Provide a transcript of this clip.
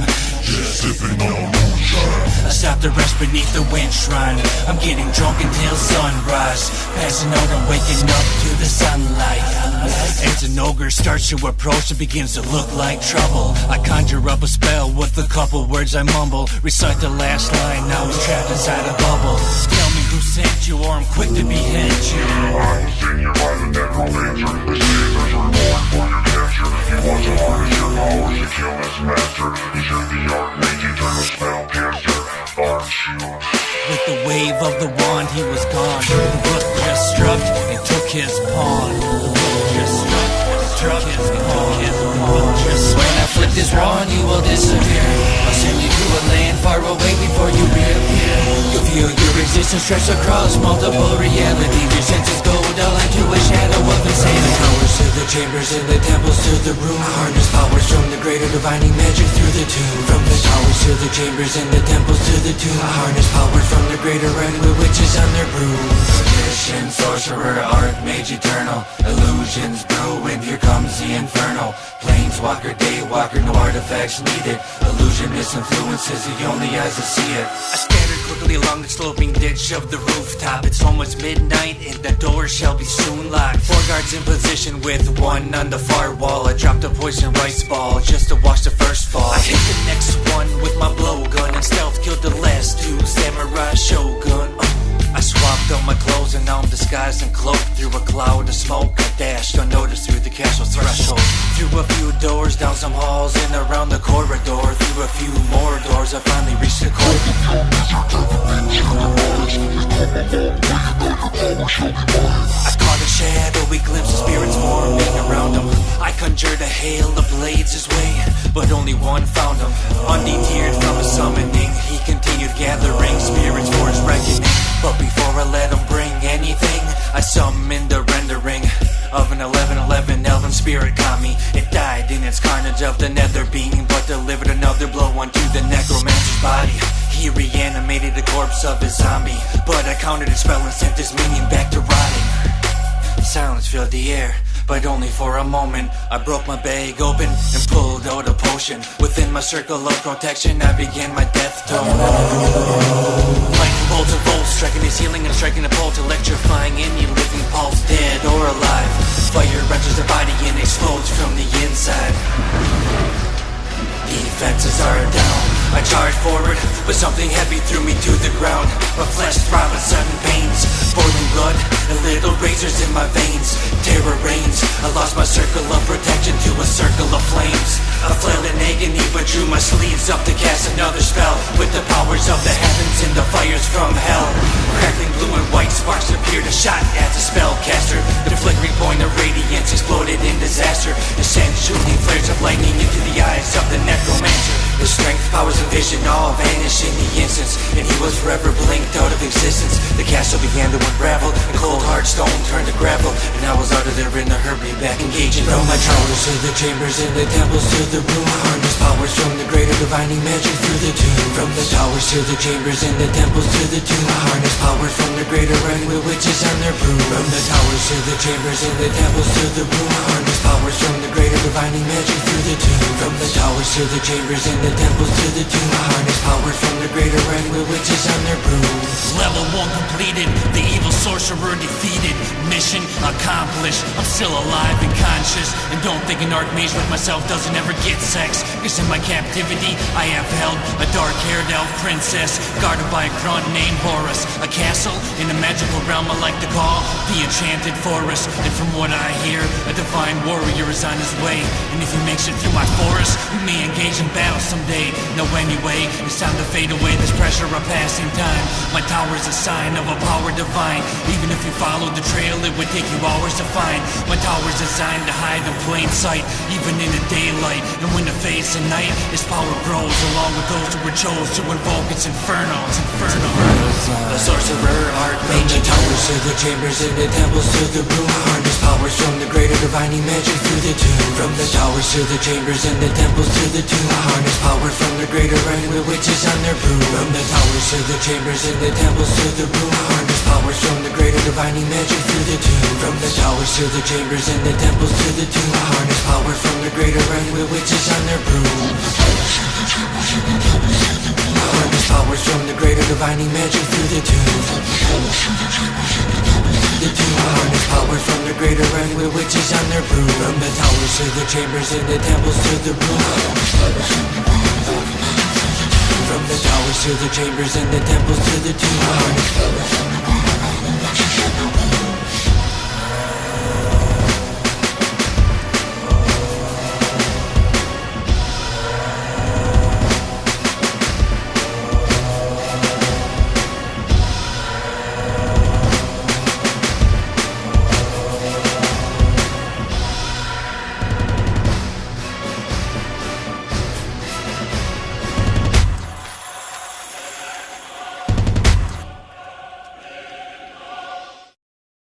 time. Sipping on moonshine. I stop the rest beneath the wind shrine. I'm getting drunk until sunrise, passing out and waking up to the sunlight. As an ogre starts to approach, it begins to look like trouble. I conjure up a spell with a couple words I mumble, recite the last line, now I'm trapped inside a bubble. Tell me who sent you or I'm quick to behead you. I was sent here by the necromancer. They say there's a reward for your capture. He wants to harness your powers to kill his master. He's the Archmage, eternal spellcaster, Archmage. With the wave of the wand he was gone. The rook just struck and took his pawn. The rook just struck and took his pawn. When I flip this wand you will disappear. I'll send you to a land far away before you reappear. You'll feel your existence stretch across multiple realities. Your senses go dull into a shadow of insanity. Towers to the chambers and the temples to the room. Harness powers from the greater divining magic through the tomb. From the towers to the chambers and the temples to the tomb. Harness power from the greater realm with witches on their brooms. Magician, sorcerer, archmage, eternal. Illusions brew and here comes the inferno. Planeswalker, daywalker, no artifacts needed. Illusionist influences the only eyes that see it. I scattered quickly along the sloping ditch of the rooftop. It's almost midnight and the door shall be soon locked. 4 guards in position with 1 on the far wall. I dropped a poison rice ball just to watch the first fall. I hit the next one with my blowgun and stealth killed the last 2 samurai shogun. I swapped out my clothes and now I'm disguised and cloaked. Through a cloud of smoke I dashed unnoticed through the castle threshold. Through a few doors, down some halls and around the corridor. Through a few more doors I finally reached the core. I caught a shadowy glimpse of spirits forming around him. I conjured a hail of blades his way, but only one found him. Undeterred from his summoning, he continued gathering spirits for his reckoning. But before I let him bring anything, I summoned a rendering of an 1111 elven spirit kami. It died in its carnage of the nether being, but delivered another blow onto the necromancer's body. He reanimated the corpse of his zombie, but I countered his spell and sent his minion back to rotting. Silence filled the air, but only for a moment. I broke my bag open and pulled out a potion. Within my circle of protection I began my death tone. Lightning bolts and bolts, striking his healing and striking a bolt, electrifying any living pulse, dead or alive. Fire enters the body and explodes from the inside. Defenses are down. I charged forward, but something heavy threw me to the ground. My flesh throbbed with sudden pains, boiling blood and little razors in my veins. Terror reigns. I lost my circle of protection to a circle of flames. I flailed in agony, but drew my sleeves up to cast another spell with the powers of the heavens and the fires from hell. Crackling blue and white sparks appeared, a shot at the spellcaster. The flickering point of radiance exploded in disaster. The sent shooting flares of lightning into the eyes of the necromancer. His strength, powers, and vision all vanished in the instance, and he was forever blinked out of existence. The castle began to unravel, the cold hard stone turned to gravel, and I was out of there in a hurry, back engaging. From my towers to the chambers and the temples to the room, harness powers from the greater divining magic through the tomb. From the towers to the chambers and the temples to the tomb, harness powers from the greater realm with witches on their broom. From the towers to the chambers and the temples to the room, harness powers from the greater divining magic through the tomb. From the towers to the chambers and the temples to the tomb, harness powers from the greater realm with witches on their broom. Level 1 completed, the evil sorcerer defeated. Mission accomplished, I'm still alive and conscious. And don't think an archmage with myself doesn't ever get sex, cause in my captivity I have held a dark-haired elf princess, guarded by a grunt named Horus. A castle in a magical realm I like to call the Enchanted Forest. And from what I hear, a divine warrior is on his way, and if he makes it through my forest, we may engage in battle someday. No, anyway, it's time to fade away this pressure of passing time. My tower is a sign of a power divine. Even if you follow the trail, it would take you hours to find. My tower is designed to hide in plain sight, even in the daylight. And when the face of night, its power grows along with those who were chose to invoke its inferno. It's inferno. The sorcerer, archmage, the towers to the chambers and the temples to the room, harness powers from the greater divining magic through the tomb. From the towers to the chambers and the temples to the tomb, harness power from the greater realm with witches on their broom. From the towers to the chambers and the temples to the room, harness powers from the greater divining magic through the tomb. From the towers to the chambers and the temples to the tomb, harness power from the greater realm with witches on their broom. divining magic through the tomb. The tomb harness power from the greater realm with witches on their broom. From the towers to the chambers and the temples to the roof. From the towers to the chambers and the temples to the tomb harness.